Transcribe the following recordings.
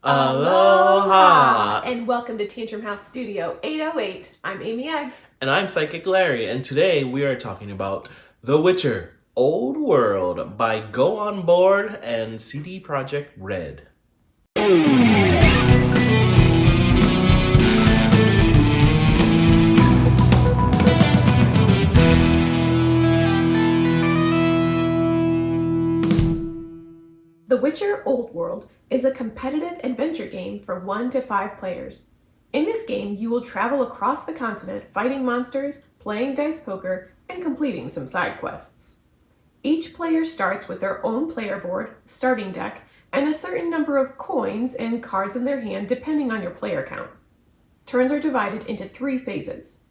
Aloha! And welcome to Tantrum House Studio 808. I'm AmyEggs. And I'm Psychic Larry, and today we are talking about The Witcher Old World by Go On Board and CD Projekt Red. The Witcher Old World is a competitive adventure game for 1 to 5 players. In this game, you will travel across the continent fighting monsters, playing dice poker, and completing some side quests. Each player starts with their own player board, starting deck, and a certain number of coins and cards in their hand depending on your player count. Turns are divided into 3 phases.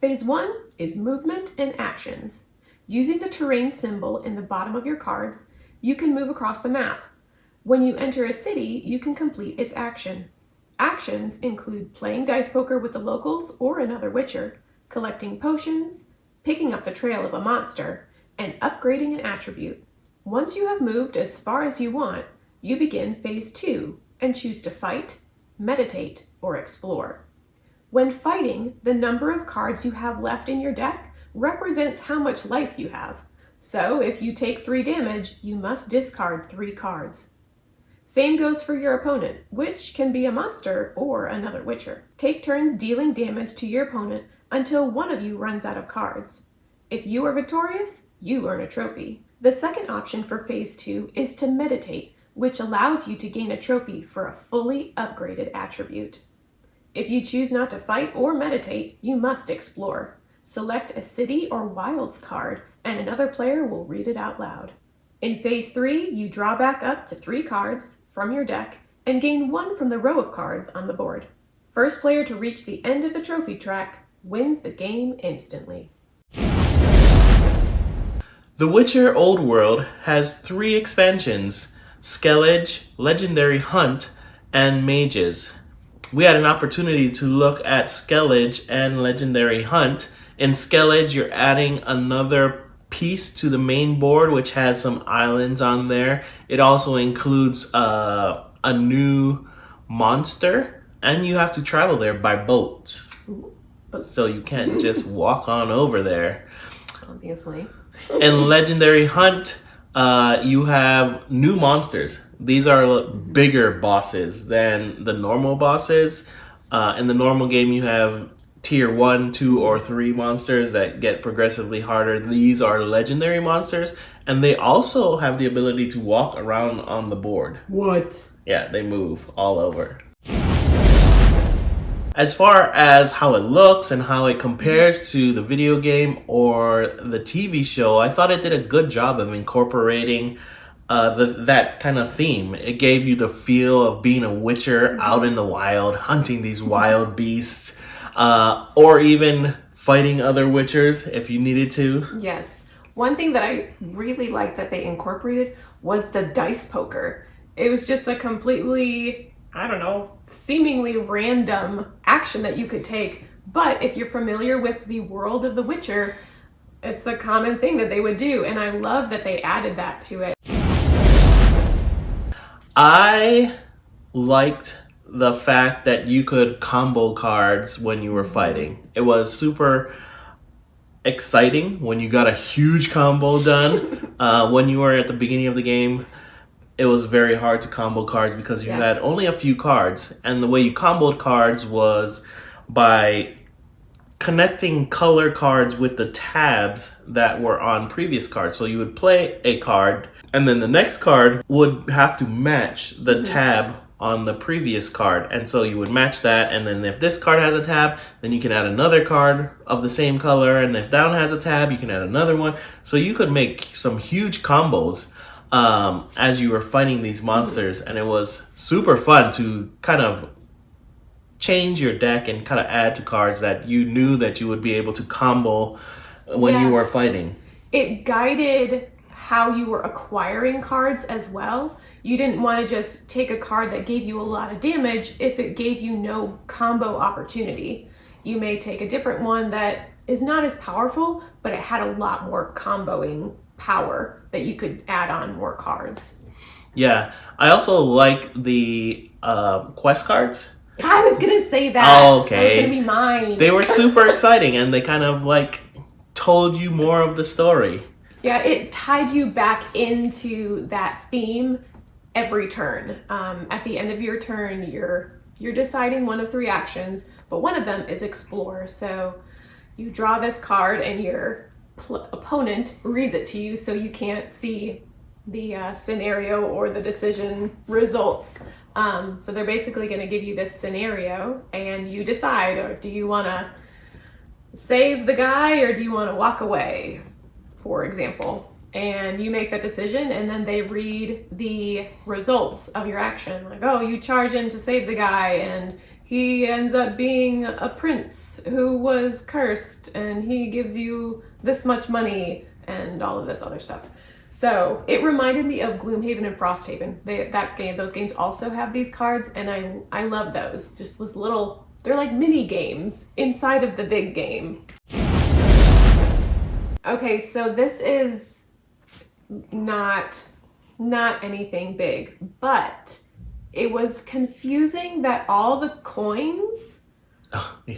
Phase 1 is movement and actions. Using the terrain symbol in the bottom of your cards, you can move across the map. When you enter a city, you can complete its action. Actions include playing dice poker with the locals or another Witcher, collecting potions, picking up the trail of a monster, and upgrading an attribute. Once you have moved as far as you want, you begin Phase 2 and choose to fight, meditate, or explore. When fighting, the number of cards you have left in your deck represents how much life you have. So if you take 3 damage, you must discard 3 cards. Same goes for your opponent, which can be a monster or another Witcher. Take turns dealing damage to your opponent until one of you runs out of cards. If you are victorious, you earn a trophy. The second option for Phase 2 is to meditate, which allows you to gain a trophy for a fully upgraded attribute. If you choose not to fight or meditate, you must explore. Select a city or wilds card, and another player will read it out loud. In Phase 3, you draw back up to 3 cards from your deck and gain 1 from the row of cards on the board. First player to reach the end of the trophy track wins the game instantly. The Witcher Old World has 3 expansions: Skellige, Legendary Hunt, and Mages. We had an opportunity to look at Skellige and Legendary Hunt. In Skellige, you're adding another piece to the main board, which has some islands on there. It also includes a new monster, and you have to travel there by boats. So you can't just walk on over there. Obviously. In Legendary Hunt, you have new monsters. These are bigger bosses than the normal bosses. In the normal game, you have tier 1, 2, or 3 monsters that get progressively harder. These are legendary monsters, and they also have the ability to walk around on the board. What? Yeah, they move all over. As far as how it looks and how it compares to the video game or the TV show, I thought it did a good job of incorporating that kind of theme. It gave you the feel of being a Witcher out in the wild, hunting these wild beasts. Or even fighting other Witchers if you needed to. Yes. One thing that I really liked that they incorporated was the dice poker. It was just a completely, seemingly random action that you could take. But if you're familiar with the world of The Witcher, it's a common thing that they would do. And I love that they added that to it. I liked the fact that you could combo cards when you were fighting. It was super exciting when you got a huge combo done. When you were at the beginning of the game, it was very hard to combo cards because you had only a few cards. And the way you comboed cards was by connecting color cards with the tabs that were on previous cards. So you would play a card, and then the next card would have to match the tab on the previous card, and so you would match that, and then if this card has a tab, then you can add another card of the same color, and if that one has a tab, you can add another one. So you could make some huge combos as you were fighting these monsters, and it was super fun to kind of change your deck and kind of add to cards that you knew that you would be able to combo when you were fighting. It guided how you were acquiring cards as well. You didn't want to just take a card that gave you a lot of damage if it gave you no combo opportunity. You may take a different one that is not as powerful, but it had a lot more comboing power that you could add on more cards. Yeah, I also like the quest cards. I was gonna say that. Oh, That was okay. gonna be mine. They were super exciting, and they kind of like told you more of the story. Yeah, it tied you back into that theme every turn. At the end of your turn, you're deciding one of three actions, but one of them is explore. So you draw this card, and your opponent reads it to you, so you can't see the scenario or the decision results. So they're basically going to give you this scenario, and you decide: or do you want to save the guy, or do you want to walk away, for example? And you make that decision, and then they read the results of your action. Like, oh, you charge in to save the guy, and he ends up being a prince who was cursed, and he gives you this much money, and all of this other stuff. So it reminded me of Gloomhaven and Frosthaven. Those games also have these cards, and I love those. Just this little, they're like mini games inside of the big game. Okay, so this is not anything big, but it was confusing that all the coins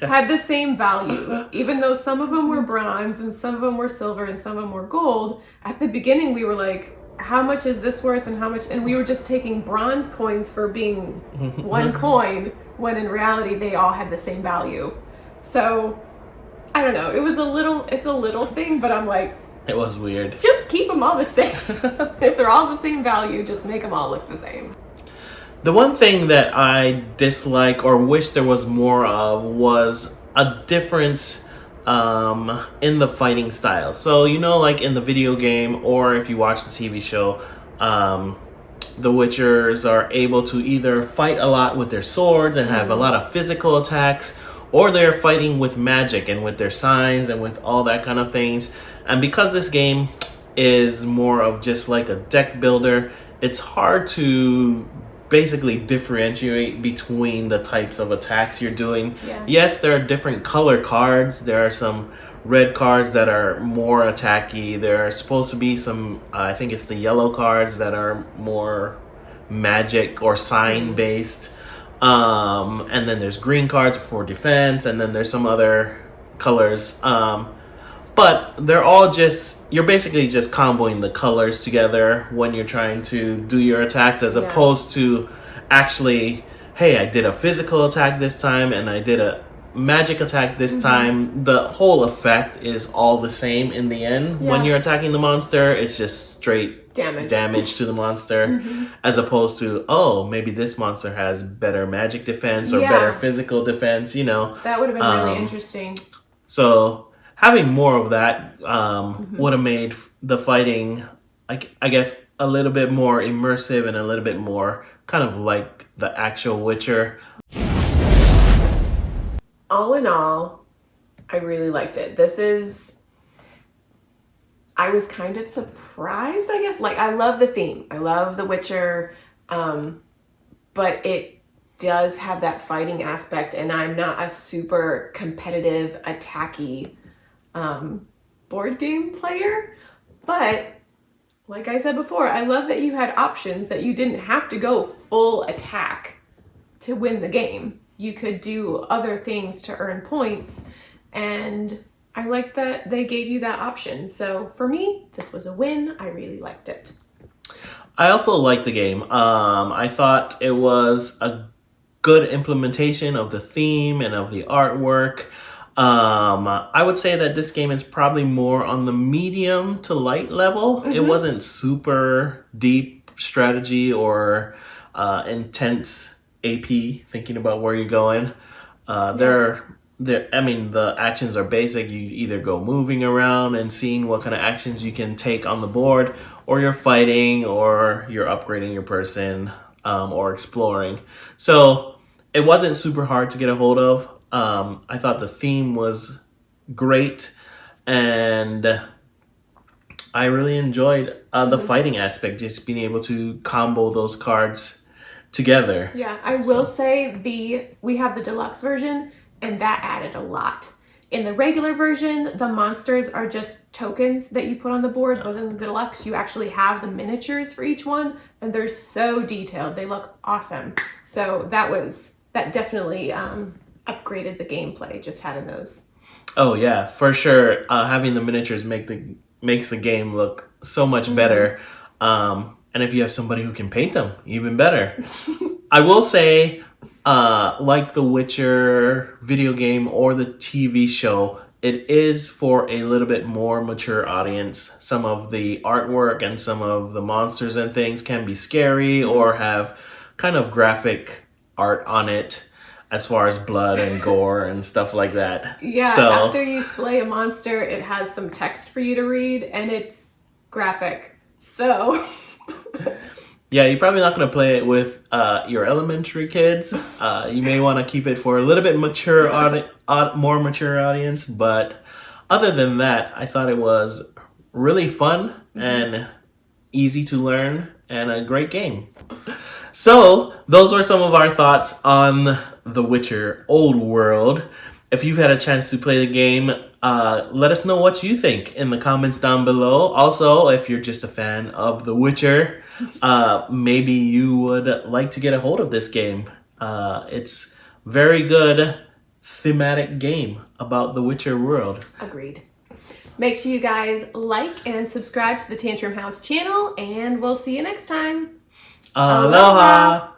had the same value, even though some of them were bronze and some of them were silver and some of them were gold. At the beginning, we were like, how much is this worth and how much? And we were just taking bronze coins for being one coin, when in reality, they all had the same value. So, I don't know. It's a little thing, but I'm like, it was weird. Just keep them all the same. If they're all the same value, just make them all look the same. The one thing that I dislike or wish there was more of was a difference in the fighting style. So, like in the video game, or if you watch the TV show, the Witchers are able to either fight a lot with their swords and have a lot of physical attacks, or they're fighting with magic and with their signs and with all that kind of things. And because this game is more of just like a deck builder, it's hard to basically differentiate between the types of attacks you're doing. Yeah. Yes, there are different color cards. There are some red cards that are more attacky. There are supposed to be some, I think it's the yellow cards that are more magic or sign based. And then there's green cards for defense, and then there's some other colors. But they're all you're basically just comboing the colors together when you're trying to do your attacks, as opposed to actually, hey, I did a physical attack this time and I did a magic attack this time. The whole effect is all the same in the end. When you're attacking the monster, it's just straight damage to the monster, as opposed to, oh, maybe this monster has better magic defense or better physical defense, That would have been really interesting. So having more of that would have made the fighting, I guess, a little bit more immersive and a little bit more kind of like the actual Witcher. All in all, I really liked it. I was kind of surprised, I guess. Like, I love the theme. I love The Witcher, but it does have that fighting aspect, and I'm not a super competitive, attacky board game player. But like I said before, I love that you had options, that you didn't have to go full attack to win the game. You could do other things to earn points, and I like that they gave you that option. So for me, this was a win. I really liked it. I also liked the game. I thought it was a good implementation of the theme and of the artwork. I would say that this game is probably more on the medium to light level. It wasn't super deep strategy or intense AP, thinking about where you're going. The actions are basic. You either go moving around and seeing what kind of actions you can take on the board, or you're fighting, or you're upgrading your person, or exploring. So it wasn't super hard to get a hold of. I thought the theme was great, and I really enjoyed the fighting aspect, just being able to combo those cards together. Yeah, I will say we have the deluxe version, and that added a lot. In the regular version, the monsters are just tokens that you put on the board, but in the deluxe, you actually have the miniatures for each one, and they're so detailed. They look awesome. So that definitely upgraded the gameplay, just having those. Oh yeah, for sure. Having the miniatures makes the game look so much better. And if you have somebody who can paint them, even better. I will say, like the Witcher video game or the TV show, it is for a little bit more mature audience. Some of the artwork and some of the monsters and things can be scary or have kind of graphic art on it as far as blood and gore and stuff like that. Yeah, So, after you slay a monster, it has some text for you to read, and it's graphic. So... yeah, you're probably not going to play it with your elementary kids. You may want to keep it for a little bit more mature audience. But other than that, I thought it was really fun and easy to learn and a great game. So those were some of our thoughts on The Witcher Old World. If you've had a chance to play the game, let us know what you think in the comments down below. Also, if you're just a fan of The Witcher, maybe you would like to get a hold of this game. It's very good thematic game about the Witcher world. Agreed. Make sure you guys like and subscribe to the Tantrum House channel, and we'll see you next time. Aloha!